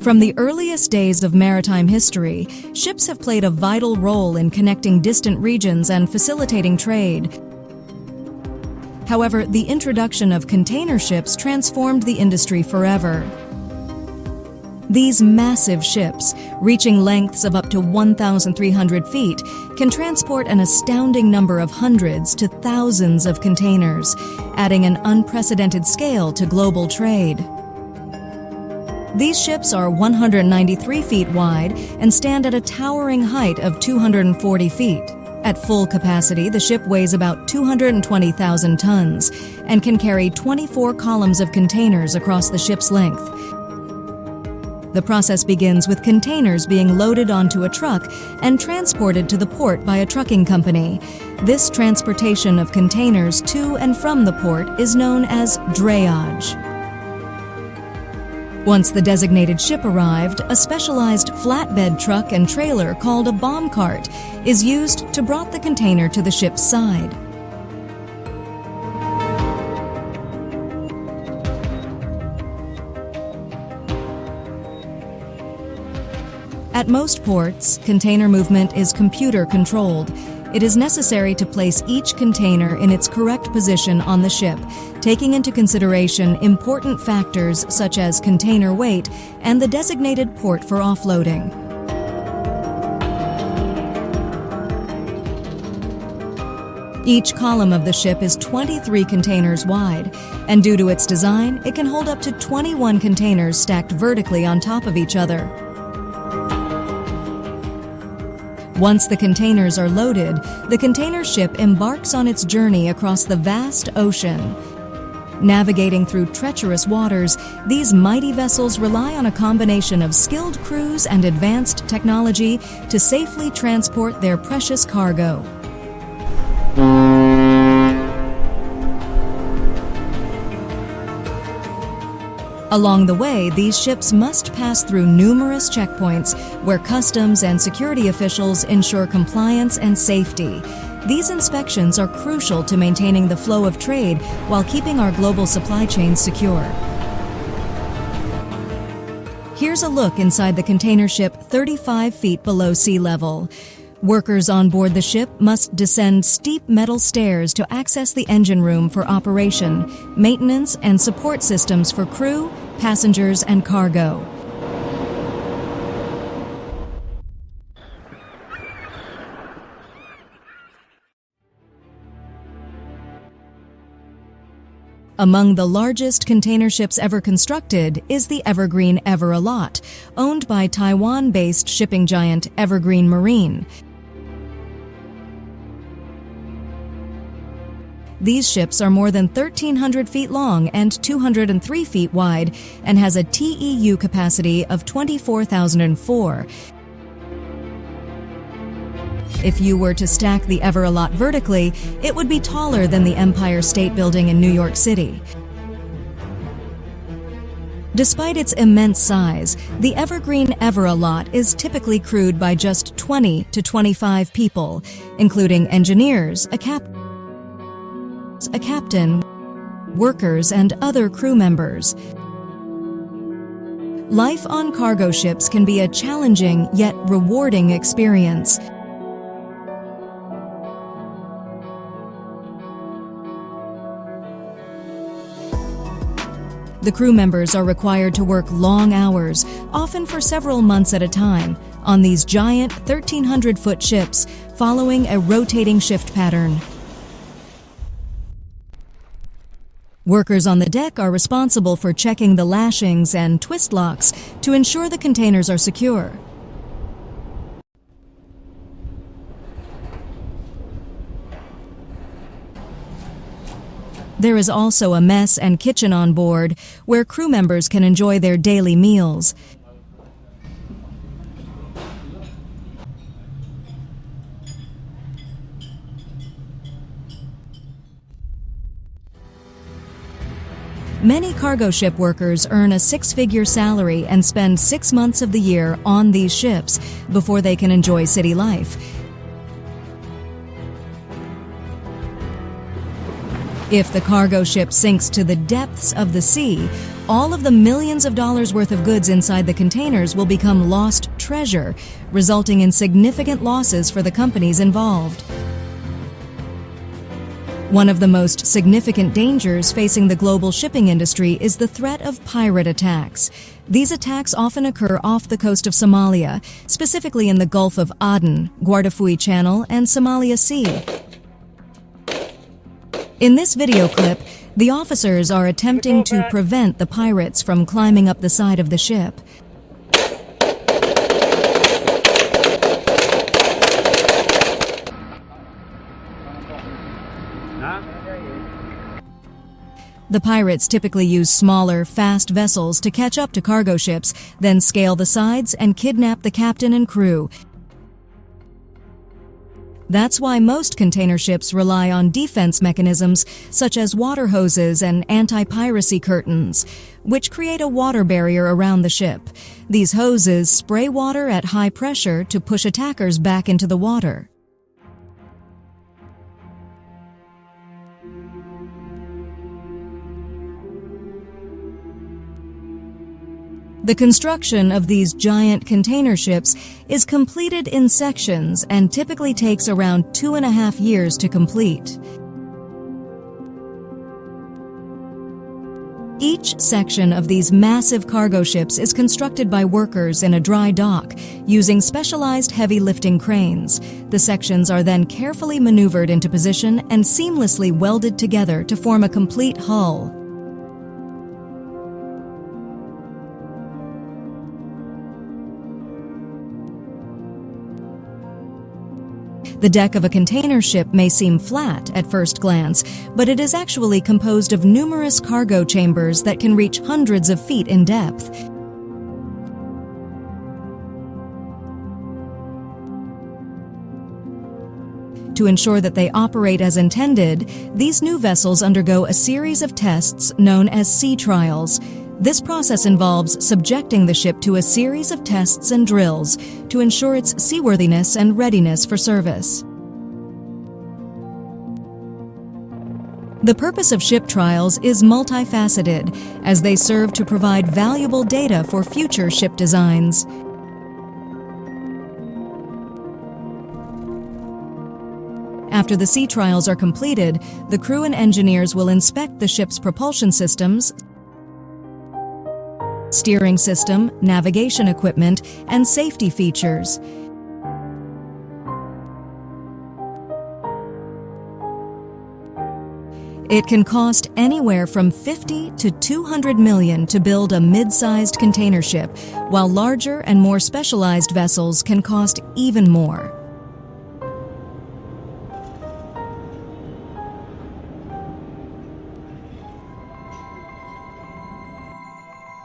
From the earliest days of maritime history, ships have played a vital role in connecting distant regions and facilitating trade. However, the introduction of container ships transformed the industry forever. These massive ships, reaching lengths of up to 1,300 feet, can transport an astounding number of hundreds to thousands of containers, adding an unprecedented scale to global trade. These ships are 193 feet wide and stand at a towering height of 240 feet. At full capacity, the ship weighs about 220,000 tons and can carry 24 columns of containers across the ship's length. The process begins with containers being loaded onto a truck and transported to the port by a trucking company. This transportation of containers to and from the port is known as drayage. Once the designated ship arrived, a specialized flatbed truck and trailer called a bomb cart is used to brought the container to the ship's side. At most ports, container movement is computer-controlled. It is necessary to place each container in its correct position on the ship, taking into consideration important factors such as container weight and the designated port for offloading. Each column of the ship is 23 containers wide, and due to its design, it can hold up to 21 containers stacked vertically on top of each other. Once the containers are loaded, the container ship embarks on its journey across the vast ocean. Navigating through treacherous waters, these mighty vessels rely on a combination of skilled crews and advanced technology to safely transport their precious cargo. Along the way, these ships must pass through numerous checkpoints where customs and security officials ensure compliance and safety. These inspections are crucial to maintaining the flow of trade while keeping our global supply chains secure. Here's a look inside the container ship 35 feet below sea level. Workers on board the ship must descend steep metal stairs to access the engine room for operation, maintenance, and support systems for crew, passengers, and cargo. Among the largest container ships ever constructed is the Evergreen Ever-A-Lot, owned by Taiwan-based shipping giant Evergreen Marine. These ships are more than 1,300 feet long and 203 feet wide and has a TEU capacity of 24,004. If you were to stack the Ever-A-Lot vertically, it would be taller than the Empire State Building in New York City. Despite its immense size, the Evergreen Ever-A-Lot is typically crewed by just 20 to 25 people, including engineers, a captain, workers, and other crew members. Life on cargo ships can be a challenging yet rewarding experience. The crew members are required to work long hours, often for several months at a time, on these giant 1,300-foot ships, following a rotating shift pattern. Workers on the deck are responsible for checking the lashings and twist locks to ensure the containers are secure. There is also a mess and kitchen on board, where crew members can enjoy their daily meals. Many cargo ship workers earn a six-figure salary and spend 6 months of the year on these ships before they can enjoy city life. If the cargo ship sinks to the depths of the sea, all of the millions of dollars worth of goods inside the containers will become lost treasure, resulting in significant losses for the companies involved. One of the most significant dangers facing the global shipping industry is the threat of pirate attacks. These attacks often occur off the coast of Somalia, specifically in the Gulf of Aden, Guardafui Channel, and Somalia Sea. In this video clip, the officers are attempting to prevent the pirates from climbing up the side of the ship. The pirates typically use smaller, fast vessels to catch up to cargo ships, then scale the sides and kidnap the captain and crew. That's why most container ships rely on defense mechanisms such as water hoses and anti-piracy curtains, which create a water barrier around the ship. These hoses spray water at high pressure to push attackers back into the water. The construction of these giant container ships is completed in sections and typically takes around 2.5 years to complete. Each section of these massive cargo ships is constructed by workers in a dry dock using specialized heavy lifting cranes. The sections are then carefully maneuvered into position and seamlessly welded together to form a complete hull. The deck of a container ship may seem flat at first glance, but it is actually composed of numerous cargo chambers that can reach hundreds of feet in depth. To ensure that they operate as intended, these new vessels undergo a series of tests known as sea trials. This process involves subjecting the ship to a series of tests and drills to ensure its seaworthiness and readiness for service. The purpose of ship trials is multifaceted, as they serve to provide valuable data for future ship designs. After the sea trials are completed, the crew and engineers will inspect the ship's propulsion systems, steering system, navigation equipment, and safety features. It can cost anywhere from $50 to $200 million to build a mid-sized container ship, while larger and more specialized vessels can cost even more.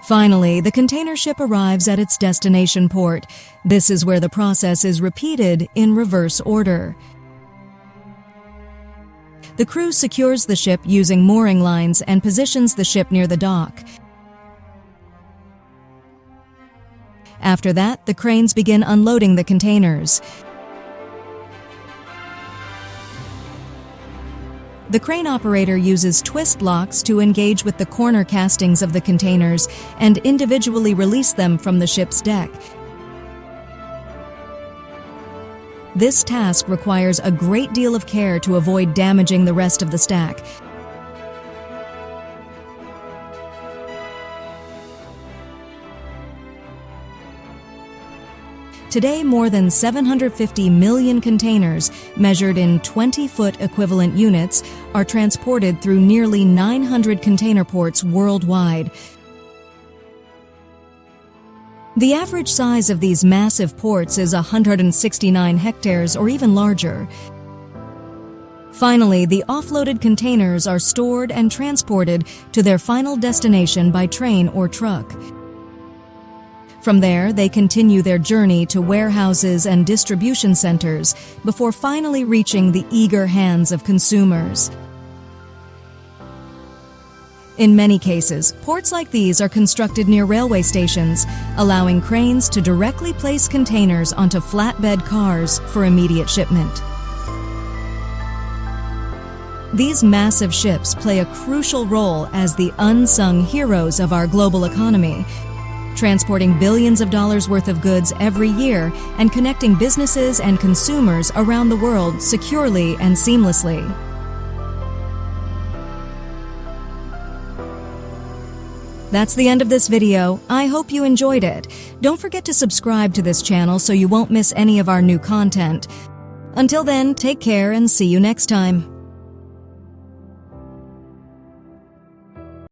Finally, the container ship arrives at its destination port. This is where the process is repeated in reverse order. The crew secures the ship using mooring lines and positions the ship near the dock. After that, the cranes begin unloading the containers. The crane operator uses twist locks to engage with the corner castings of the containers and individually release them from the ship's deck. This task requires a great deal of care to avoid damaging the rest of the stack. Today, more than 750 million containers, measured in 20-foot equivalent units, are transported through nearly 900 container ports worldwide. The average size of these massive ports is 169 hectares or even larger. Finally, the offloaded containers are stored and transported to their final destination by train or truck. From there, they continue their journey to warehouses and distribution centers before finally reaching the eager hands of consumers. In many cases, ports like these are constructed near railway stations, allowing cranes to directly place containers onto flatbed cars for immediate shipment. These massive ships play a crucial role as the unsung heroes of our global economy, transporting billions of dollars worth of goods every year and connecting businesses and consumers around the world securely and seamlessly. That's the end of this video. I hope you enjoyed it. Don't forget to subscribe to this channel so you won't miss any of our new content. Until then, take care and see you next time.